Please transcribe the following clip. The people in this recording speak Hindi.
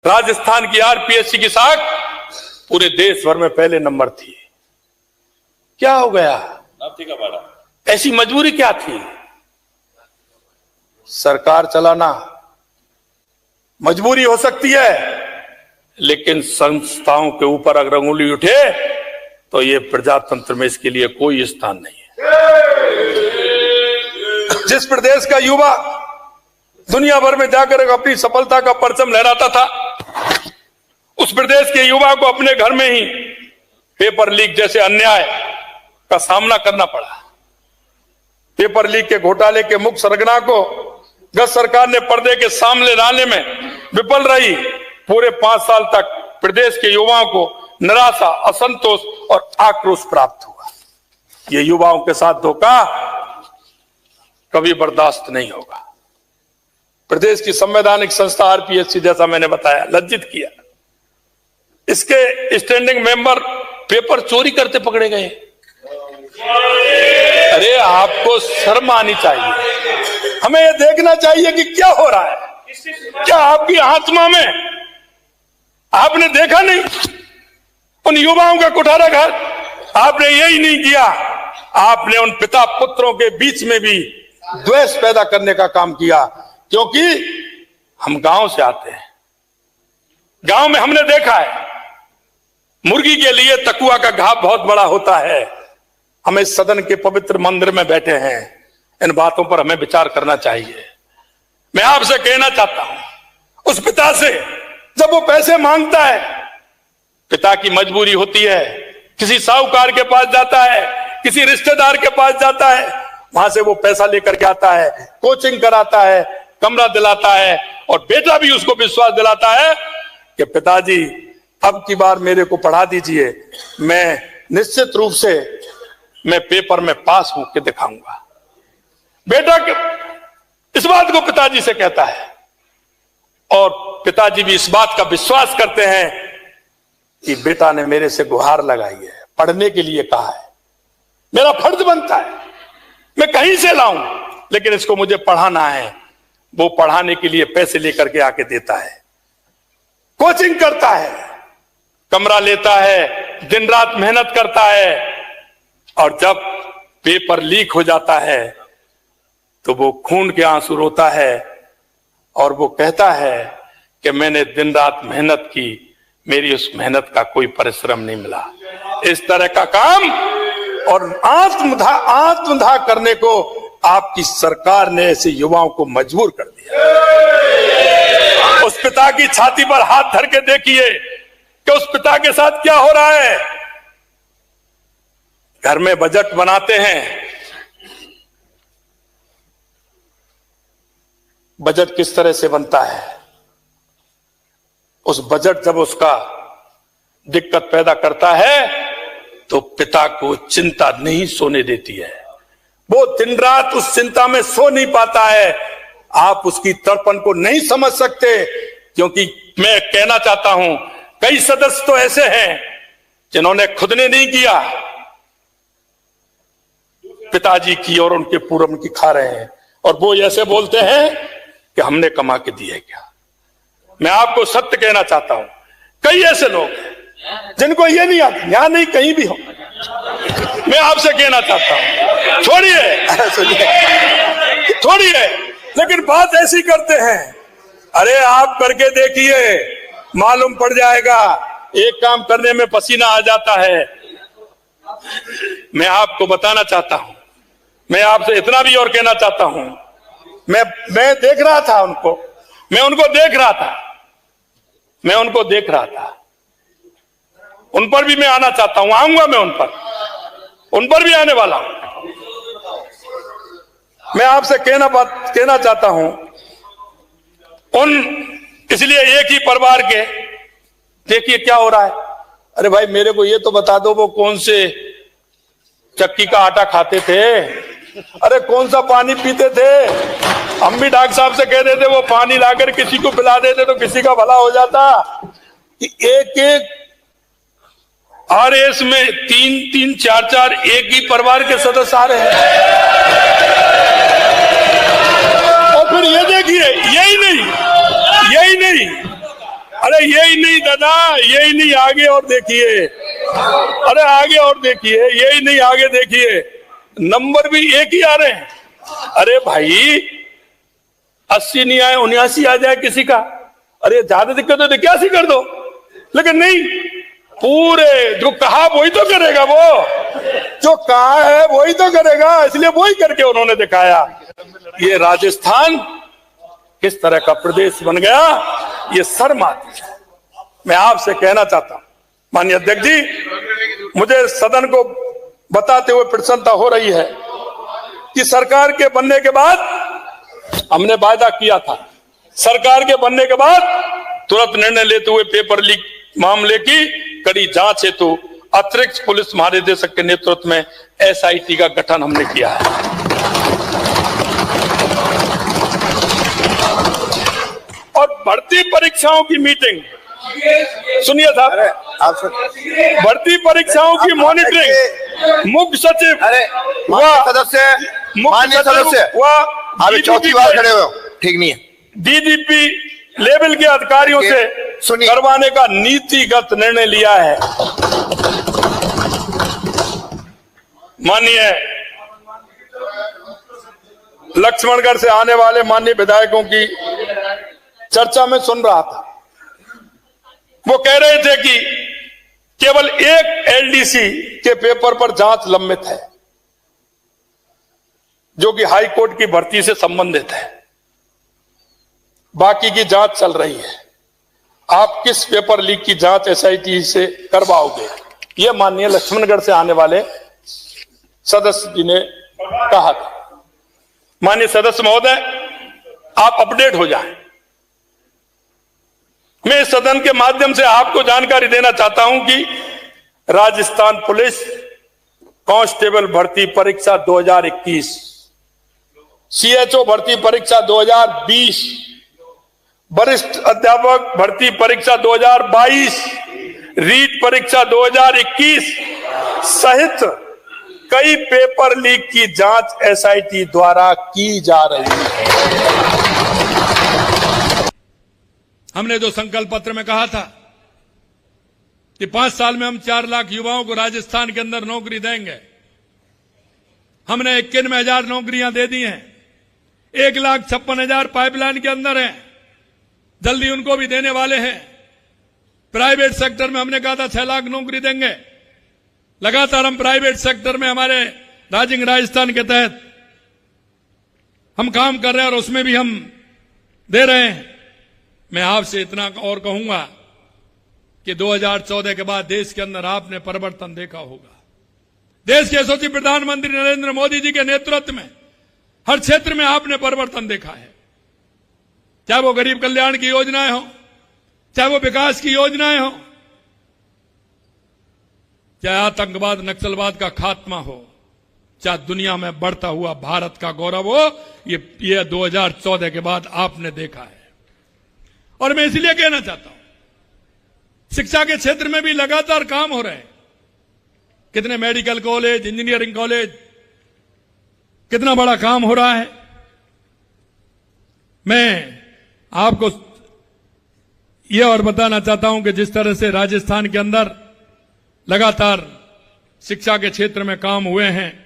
राजस्थान की आरपीएससी की साख पूरे देश भर में पहले नंबर थी। क्या हो गया? ऐसी मजबूरी क्या थी? सरकार चलाना मजबूरी हो सकती है, लेकिन संस्थाओं के ऊपर अगर अंगुली उठे तो ये प्रजातंत्र में इसके लिए कोई स्थान नहीं है। जिस प्रदेश का युवा दुनिया भर में जाकर अपनी सफलता का परचम लहराता था, उस प्रदेश के युवा को अपने घर में ही पेपर लीक जैसे अन्याय का सामना करना पड़ा। पेपर लीक के घोटाले के मुख्य सरगना को गत सरकार ने पर्दे के सामने लाने में विफल रही। पूरे 5 साल तक प्रदेश के युवाओं को निराशा, असंतोष और आक्रोश प्राप्त हुआ। ये युवाओं के साथ धोखा कभी बर्दाश्त नहीं होगा। प्रदेश की संवैधानिक संस्था आरपीएससी, जैसा मैंने बताया, लज्जित किया। इसके स्टैंडिंग मेंबर पेपर चोरी करते पकड़े गए। अरे आपको शर्म आनी चाहिए। हमें यह देखना चाहिए कि क्या हो रहा है। क्या आपकी आत्मा में आपने देखा नहीं उन युवाओं का कुठारा घर? आपने यही नहीं किया, आपने उन पिता पुत्रों के बीच में भी द्वेष पैदा करने का काम किया। क्योंकि हम गांव से आते हैं, गांव में हमने देखा है मुर्गी के लिए तकुआ का घाव बहुत बड़ा होता है। हम इस सदन के पवित्र मंदिर में बैठे हैं, इन बातों पर हमें विचार करना चाहिए। मैं आपसे कहना चाहता हूं, उस पिता से जब वो पैसे मांगता है, पिता की मजबूरी होती है, किसी साहूकार के पास जाता है, किसी रिश्तेदार के पास जाता है, वहां से वो पैसा लेकर के आता है, कोचिंग कराता है, कमरा दिलाता है, और बेटा भी उसको विश्वास दिलाता है कि पिताजी अब की बार मेरे को पढ़ा दीजिए, मैं निश्चित रूप से मैं पेपर में पास हो के दिखाऊंगा। बेटा इस बात को पिताजी से कहता है, और पिताजी भी इस बात का विश्वास करते हैं कि बेटा ने मेरे से गुहार लगाई है, पढ़ने के लिए कहा है, मेरा फर्ज बनता है, मैं कहीं से लाऊं, लेकिन इसको मुझे पढ़ाना है। वो पढ़ाने के लिए पैसे लेकर के आके देता है, कोचिंग करता है, कमरा लेता है, दिन रात मेहनत करता है, और जब पेपर लीक हो जाता है तो वो खून के आंसू रोता है और वो कहता है कि मैंने दिन रात मेहनत की, मेरी उस मेहनत का कोई परिश्रम नहीं मिला। इस तरह का काम और आत्मदाह करने को आपकी सरकार ने ऐसे युवाओं को मजबूर कर दिया। उस पिता की छाती पर हाथ धर के देखिए कि उस पिता के साथ क्या हो रहा है। घर में बजट बनाते हैं, बजट किस तरह से बनता है, उस बजट जब उसका दिक्कत पैदा करता है तो पिता को चिंता नहीं सोने देती है, वो दिन रात उस चिंता में सो नहीं पाता है। आप उसकी तड़पन को नहीं समझ सकते, क्योंकि मैं कहना चाहता हूं कई सदस्य तो ऐसे हैं जिन्होंने खुद ने नहीं किया, पिताजी की और उनके पूर्व की खा रहे हैं, और वो ऐसे बोलते हैं कि हमने कमा के दिए क्या। मैं आपको सत्य कहना चाहता हूं, कई ऐसे लोग हैं जिनको ये नहीं आता, यहां नहीं कहीं भी हो। मैं आपसे कहना चाहता हूं, छोड़िए, लेकिन बात ऐसी करते हैं। अरे आप करके देखिए, मालूम पड़ जाएगा, एक काम करने में पसीना आ जाता है। मैं आपको बताना चाहता हूं, मैं आपसे इतना भी और कहना चाहता हूं, मैं देख रहा था उनको, मैं उनको देख रहा था, उन पर भी मैं आना चाहता हूं, आऊंगा मैं उन पर भी आने वाला हूं। मैं आपसे कहना चाहता हूं, इसलिए एक ही परिवार के देखिए क्या हो रहा है। अरे भाई मेरे को ये तो बता दो, वो कौन से चक्की का आटा खाते थे, अरे कौन सा पानी पीते थे। हम भी डॉक्टर साहब से कह देते, वो पानी लाकर किसी को पिला देते तो किसी का भला हो जाता। एक आरएस में 3-3, 4-4 एक ही परिवार के सदस्य आ रहे हैं। और फिर ये देखिए, यही नहीं, अरे यही नहीं दादा, यही नहीं, आगे और देखिए, अरे आगे और देखिए, यही नहीं, आगे देखिए, नंबर भी एक ही आ रहे हैं। अरे भाई 80 नहीं आए 79 आ जाए किसी का, अरे ज्यादा दिक्कत हो तो 81 कर दो, लेकिन नहीं, पूरे जो कहा वही तो करेगा, वो जो कहा है वही तो करेगा, इसलिए वही करके उन्होंने दिखाया। ये राजस्थान किस तरह का प्रदेश बन गया, ये शर्म आती है। मैं आपसे कहना चाहता हूं माननीय अध्यक्ष जी, मुझे सदन को बताते हुए प्रसन्नता हो रही है कि सरकार के बनने के बाद हमने वायदा किया था, सरकार के बनने के बाद तुरंत निर्णय लेते हुए पेपर लीक मामले की कड़ी जांच हेतु अतिरिक्त पुलिस महानिदेशक के नेतृत्व में एसआईटी का गठन हमने किया है। और भर्ती परीक्षाओं की मीटिंग, सुनिए साहब, भर्ती परीक्षाओं की मॉनिटरिंग मुख्य सचिव माननीय सदस्य आप चौथी बार खड़े हो, ठीक नहीं है, डीजीपी लेवल के अधिकारियों से करवाने का नीतिगत निर्णय लिया है। माननीय लक्ष्मणगढ़ से आने वाले माननीय विधायकों की चर्चा में सुन रहा था, वो कह रहे थे कि केवल एक एलडीसी के पेपर पर जांच लंबित है, जो कि हाई कोर्ट की भर्ती से संबंधित है, बाकी की जांच चल रही है। आप किस पेपर लीक की जांच एसआईटी से करवाओगे, यह माननीय लक्ष्मणगढ़ से आने वाले सदस्य जी ने कहा था। माननीय सदस्य महोदय, आप अपडेट हो जाएं। मैं इस सदन के माध्यम से आपको जानकारी देना चाहता हूं कि राजस्थान पुलिस कांस्टेबल भर्ती परीक्षा 2021, सीएचओ भर्ती परीक्षा 2020, वरिष्ठ अध्यापक भर्ती परीक्षा 2022, रीट परीक्षा 2021 सहित कई पेपर लीक की जांच एसआईटी द्वारा की जा रही है। हमने जो संकल्प पत्र में कहा था कि 5 साल में हम 4 लाख युवाओं को राजस्थान के अंदर नौकरी देंगे, हमने 91,000 नौकरियां दे दी हैं, 1,56,000 पाइपलाइन के अंदर हैं, जल्दी उनको भी देने वाले हैं। प्राइवेट सेक्टर में हमने कहा था 6 लाख नौकरी देंगे, लगातार हम प्राइवेट सेक्टर में हमारे राजिंग राजस्थान के तहत हम काम कर रहे हैं और उसमें भी हम दे रहे हैं। मैं आपसे इतना और कहूंगा कि 2014 के बाद देश के अंदर आपने परिवर्तन देखा होगा। देश के यशस्वी प्रधानमंत्री नरेंद्र मोदी जी के नेतृत्व में हर क्षेत्र में आपने परिवर्तन देखा है, चाहे वो गरीब कल्याण की योजनाएं हो, चाहे वो विकास की योजनाएं हो, चाहे आतंकवाद नक्सलवाद का खात्मा हो, चाहे दुनिया में बढ़ता हुआ भारत का गौरव हो, ये 2014 के बाद आपने देखा है। और मैं इसलिए कहना चाहता हूं, शिक्षा के क्षेत्र में भी लगातार काम हो रहे हैं। कितने मेडिकल कॉलेज, इंजीनियरिंग कॉलेज, कितना बड़ा काम हो रहा है। मैं आपको यह और बताना चाहता हूं कि जिस तरह से राजस्थान के अंदर लगातार शिक्षा के क्षेत्र में काम हुए हैं,